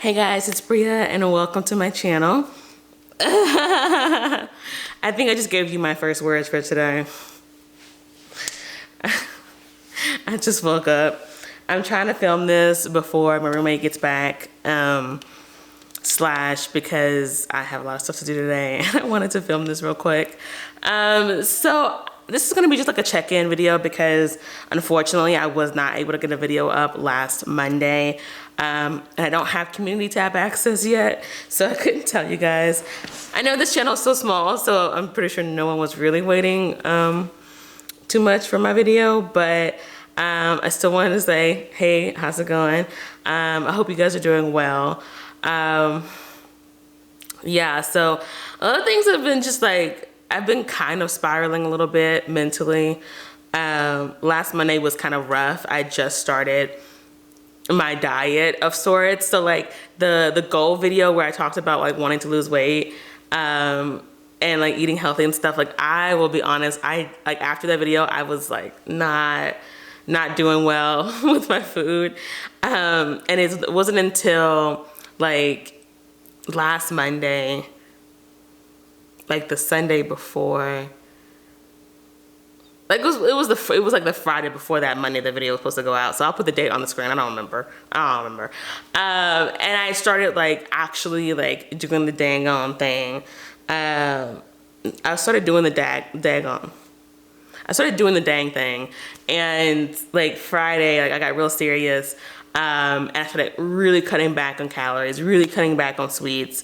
Hey guys, it's Bria and welcome to my channel. I think I just gave you my first words for today. I just woke up. I'm trying to film this before my roommate gets back, slash because I have a lot of stuff to do today and I wanted to film this real quick. So this is gonna be just like a check-in video because unfortunately I was not able to get a video up last Monday. And I don't have community tab access yet, so I couldn't tell you guys. I know this channel is so small, so I'm pretty sure no one was really waiting too much for my video, but I still wanted to say, hey, how's it going? I hope you guys are doing well. Yeah, so a lot of things have been just like, I've been kind of spiraling a little bit mentally. Last Monday was kind of rough. I just started my diet of sorts. So like the goal video where I talked about like wanting to lose weight and like eating healthy and stuff, like I will be honest, I like after that video I was like not doing well with my food. And it wasn't until like last Monday, like the Sunday before, like it was like the Friday before that Monday the video was supposed to go out. So I'll put the date on the screen. I don't remember. And I started like actually like doing the dang on thing. I started doing the I started doing the dang thing, and like Friday, like I got real serious. And I started really cutting back on calories, really cutting back on sweets.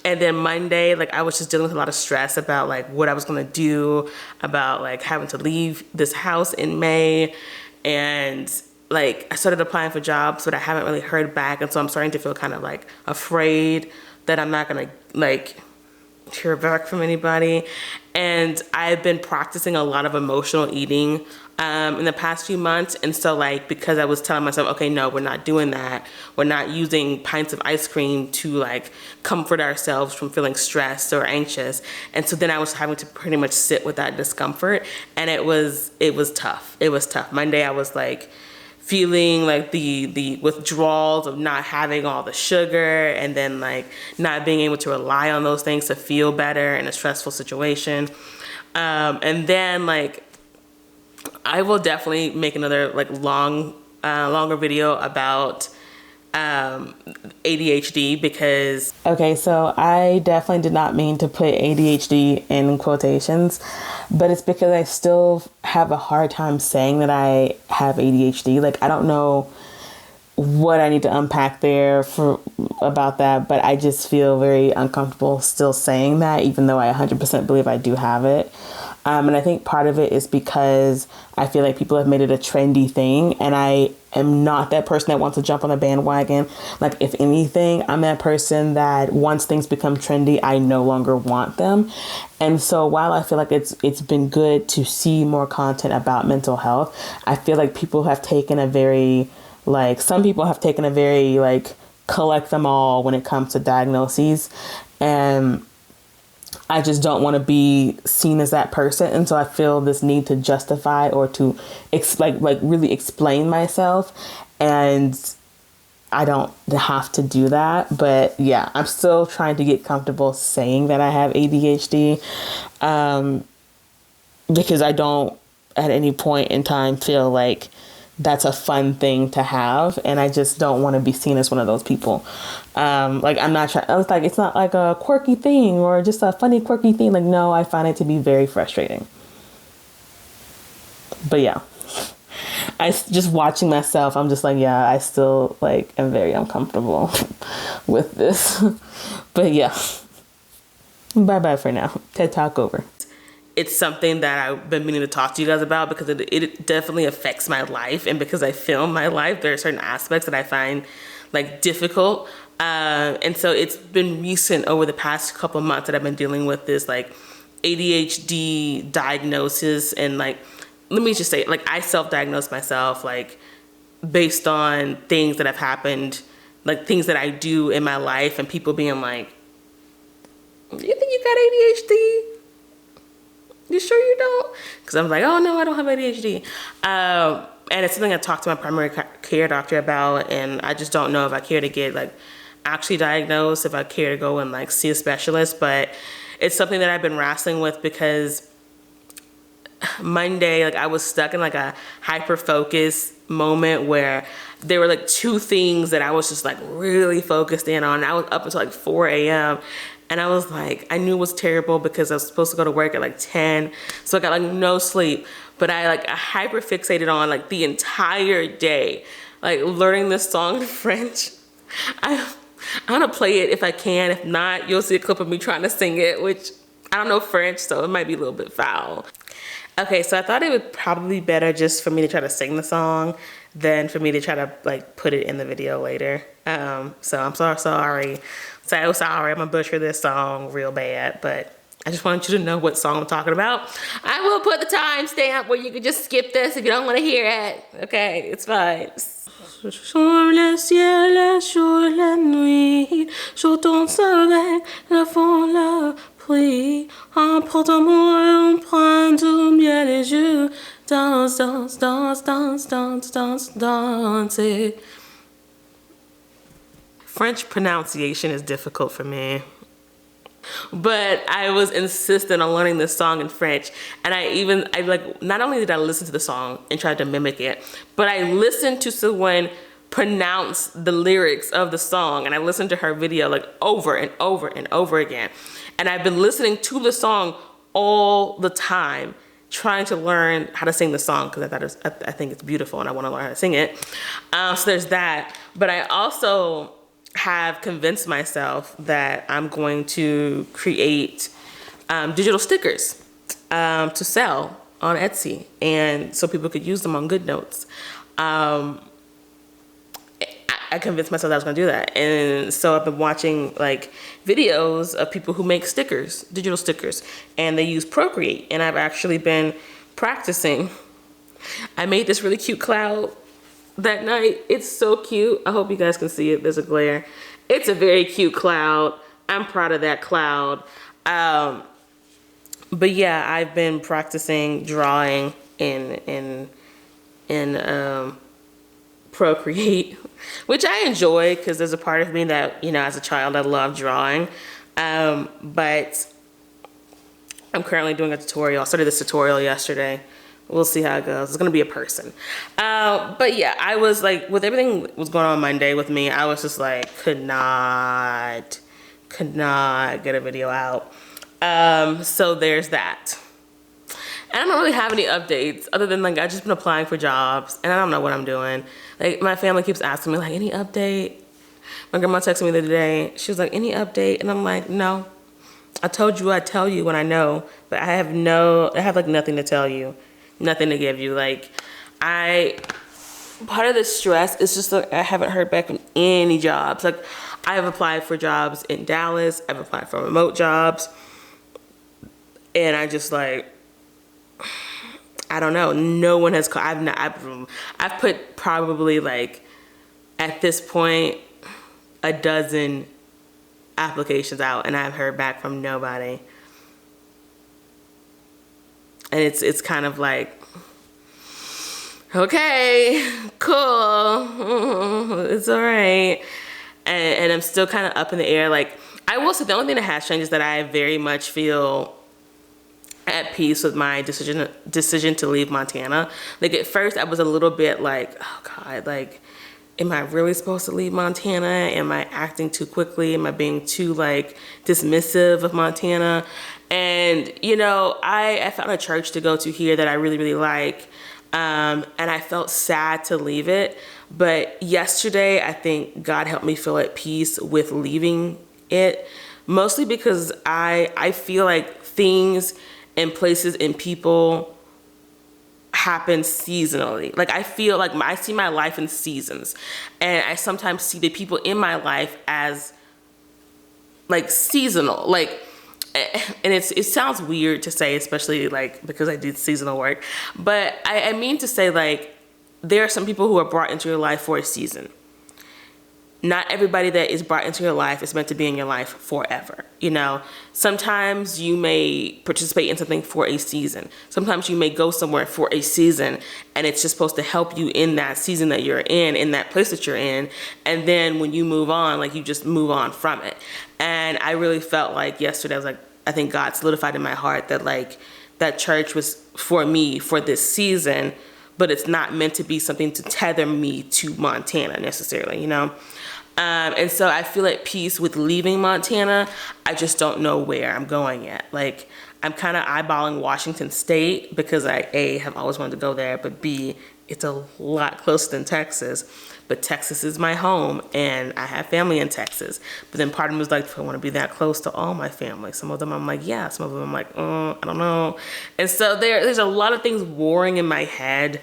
And then Monday, like I was just dealing with a lot of stress about like what I was gonna do, about like having to leave this house in May. And like I started applying for jobs, but I haven't really heard back. And so I'm starting to feel kind of like afraid that I'm not gonna like hear back from anybody. And I've been practicing a lot of emotional eating in the past few months. And so like, because I was telling myself, okay, no, we're not doing that. We're not using pints of ice cream to like comfort ourselves from feeling stressed or anxious. And so then I was having to pretty much sit with that discomfort. And it was tough. It was tough. Monday I was like feeling like the withdrawals of not having all the sugar, and then like not being able to rely on those things to feel better in a stressful situation. And then like I will definitely make another like longer video about ADHD because okay, so I definitely did not mean to put ADHD in quotations, but it's because I still have a hard time saying that I have ADHD. Like I don't know what I need to unpack there about that, but I just feel very uncomfortable still saying that, even though I 100% believe I do have it. And I think part of it is because I feel like people have made it a trendy thing, and I am not that person that wants to jump on the bandwagon. Like if anything, I'm that person that once things become trendy, I no longer want them. And so while I feel like it's been good to see more content about mental health, I feel like people have taken a very some people have taken a very like collect them all when it comes to diagnoses, and I just don't want to be seen as that person. And so I feel this need to justify or to really explain myself. And I don't have to do that. But yeah, I'm still trying to get comfortable saying that I have ADHD, because I don't at any point in time feel like that's a fun thing to have, and I just don't want to be seen as one of those people. Like I'm not trying. It's not like a quirky thing or just a funny quirky thing. Like no, I find it to be very frustrating. But yeah, I just watching myself. I'm just like, yeah, I still like am very uncomfortable with this. But yeah, bye bye for now. TED Talk over. It's something that I've been meaning to talk to you guys about because it definitely affects my life. And because I film my life, there are certain aspects that I find like difficult. And so it's been recent over the past couple of months that I've been dealing with this like ADHD diagnosis. And like, let me just say, like I self-diagnosed myself like based on things that have happened, like things that I do in my life, and people being like, you think you got ADHD? You sure you don't? Because I'm like, oh no, I don't have ADHD. And it's something I talked to my primary care doctor about, and I just don't know if I care to get like actually diagnosed, if I care to go and like see a specialist. But it's something that I've been wrestling with because Monday, like I was stuck in like a hyper focus moment where there were like two things that I was just like really focused in on. I was up until like 4 a.m. and I was like, I knew it was terrible because I was supposed to go to work at like 10. So I got like no sleep, but I hyper fixated on like the entire day, like learning this song in French. I'm gonna play it if I can. If not, you'll see a clip of me trying to sing it, which I don't know French, so it might be a little bit foul. Okay, so I thought it would probably be better just for me to try to sing the song than for me to try to like put it in the video later. So I'm so sorry. So sorry, I'm gonna butcher this song real bad, but I just wanted you to know what song I'm talking about. I will put the timestamp where you can just skip this if you don't want to hear it. Okay, it's fine. Sur le ciel, sur la nuit, j'entends avec la fond la pluie. Emporte-moi, emprunte bien les yeux. Danse, danse, danse, danse, danse, danse, danse. French pronunciation is difficult for me. But I was insistent on learning this song in French, and I like, not only did I listen to the song and try to mimic it, but I listened to someone pronounce the lyrics of the song, and I listened to her video like over and over and over again. And I've been listening to the song all the time, trying to learn how to sing the song because I think it's beautiful and I want to learn how to sing it. So there's that. But I also have convinced myself that I'm going to create digital stickers to sell on Etsy, and so people could use them on GoodNotes. I convinced myself that I was gonna do that, and so I've been watching like videos of people who make stickers, digital stickers, and they use Procreate, and I've actually been practicing. I made this really cute cloud that night. It's so cute. I hope you guys can see it. There's a glare. It's a very cute cloud. I'm proud of that cloud. But yeah, I've been practicing drawing in Procreate, which I enjoy because there's a part of me that, you know, as a child I loved drawing. But I'm currently doing a tutorial. I started this tutorial yesterday. We'll see how it goes. It's gonna be a person. But yeah, I was like, with everything that was going on Monday with me, I was just like, could not get a video out. So there's that. And I don't really have any updates other than like, I've just been applying for jobs and I don't know what I'm doing. Like my family keeps asking me like, any update? My grandma texted me the other day. She was like, any update? And I'm like, no. I told you I'd tell you when I know, but I have like nothing to tell you. Nothing to give you. Like, part of the stress is just that I haven't heard back from any jobs. Like, I have applied for jobs in Dallas. I've applied for remote jobs. And I just like, I don't know. No one has called. I've put probably like, at this point, a dozen applications out and I've heard back from nobody. And it's kind of like, okay, cool, it's all right. And I'm still kind of up in the air. Like, I will say the only thing that has changed is that I very much feel at peace with my decision to leave Montana. Like at first I was a little bit like, oh God, like, am I really supposed to leave Montana? Am I acting too quickly? Am I being too like dismissive of Montana? And you know, I found a church to go to here that I really, really like. And I felt sad to leave it. But yesterday, I think God helped me feel at peace with leaving it. Mostly because I feel like things and places and people happen seasonally. Like I feel like I see my life in seasons, and I sometimes see the people in my life as like seasonal. Like, and it sounds weird to say, especially like because I did seasonal work, but I mean to say like there are some people who are brought into your life for a season. not everybody that is brought into your life is meant to be in your life forever. You know, sometimes you may participate in something for a season. Sometimes you may go somewhere for a season and it's just supposed to help you in that season that you're in that place that you're in. And then when you move on, like you just move on from it. And I really felt like yesterday, I was like, I think God solidified in my heart that like that church was for me for this season, but it's not meant to be something to tether me to Montana necessarily, you know? And so I feel at peace with leaving Montana. I just don't know where I'm going yet. Like, I'm kind of eyeballing Washington State because I, A, have always wanted to go there, but B, it's a lot closer than Texas. But Texas is my home, and I have family in Texas. But then part of me was like, do I want to be that close to all my family? Some of them I'm like, yeah. Some of them I'm like, I don't know. And so there's a lot of things warring in my head,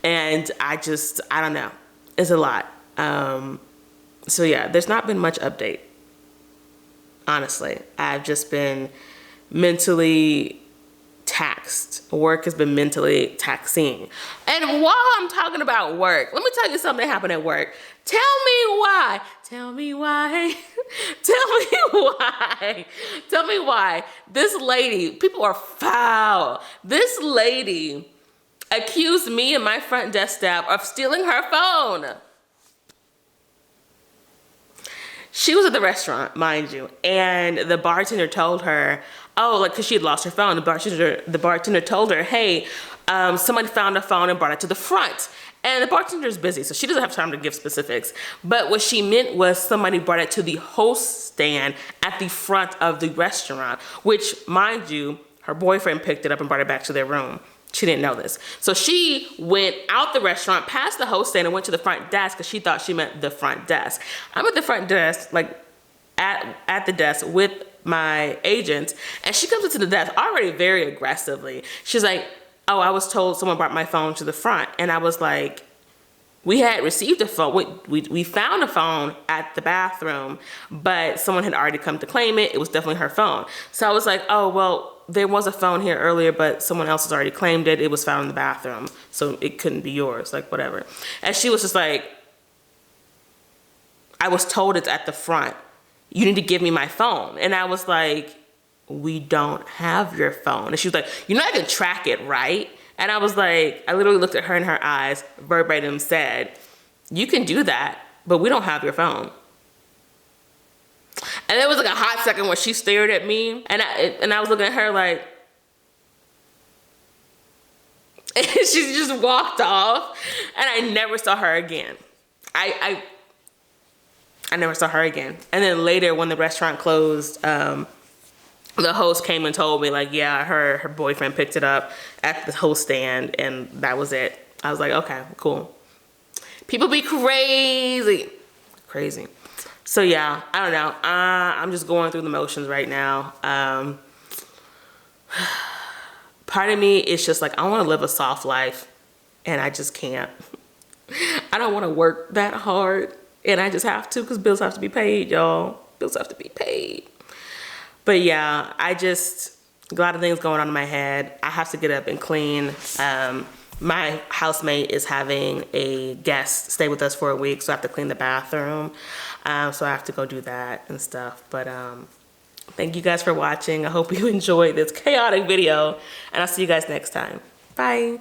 and I don't know. It's a lot. So yeah, there's not been much update. Honestly, I've just been mentally taxed. Work has been mentally taxing. And while I'm talking about work, let me tell you something that happened at work. Tell me why. Tell me why. Tell me why. Tell me why. This lady, people are foul. This lady accused me and my front desk staff of stealing her phone. She was at the restaurant, mind you, and the bartender told her, oh, like, because she had lost her phone, the bartender told her, hey, somebody found a phone and brought it to the front. And the bartender's busy, so she doesn't have time to give specifics. But what she meant was somebody brought it to the host stand at the front of the restaurant, which, mind you, her boyfriend picked it up and brought it back to their room. She didn't know this. So she went out the restaurant, past the host stand, and went to the front desk because she thought she meant the front desk. I'm at the front desk, like at the desk with my agent, and she comes into the desk already very aggressively. She's like, oh, I was told someone brought my phone to the front. And I was like, we had received a phone. We found a phone at the bathroom, but someone had already come to claim it. It was definitely her phone. So I was like, oh, well, there was a phone here earlier, but someone else has already claimed it. It was found in the bathroom, so it couldn't be yours, like whatever. And she was just like, I was told it's at the front. You need to give me my phone. And I was like, we don't have your phone. And she was like, you know I can track it, right? And I was like, I literally looked at her in her eyes, verbatim said, you can do that, but we don't have your phone. And there was like a hot second where she stared at me, and I was looking at her like, and she just walked off, and I never saw her again. I never saw her again. And then later when the restaurant closed, the host came and told me like, yeah, her boyfriend picked it up at the host stand, and that was it. I was like, okay, cool. People be crazy. So yeah, I don't know. I'm just going through the motions right now. Part of me is just like, I want to live a soft life, and I just can't. I don't want to work that hard, and I just have to because bills have to be paid, y'all. Bills have to be paid. But yeah, a lot of things going on in my head. I have to get up and clean. My housemate is having a guest stay with us for a week, so I have to clean the bathroom. So I have to go do that and stuff. But thank you guys for watching. I hope you enjoyed this chaotic video, and I'll see you guys next time. Bye.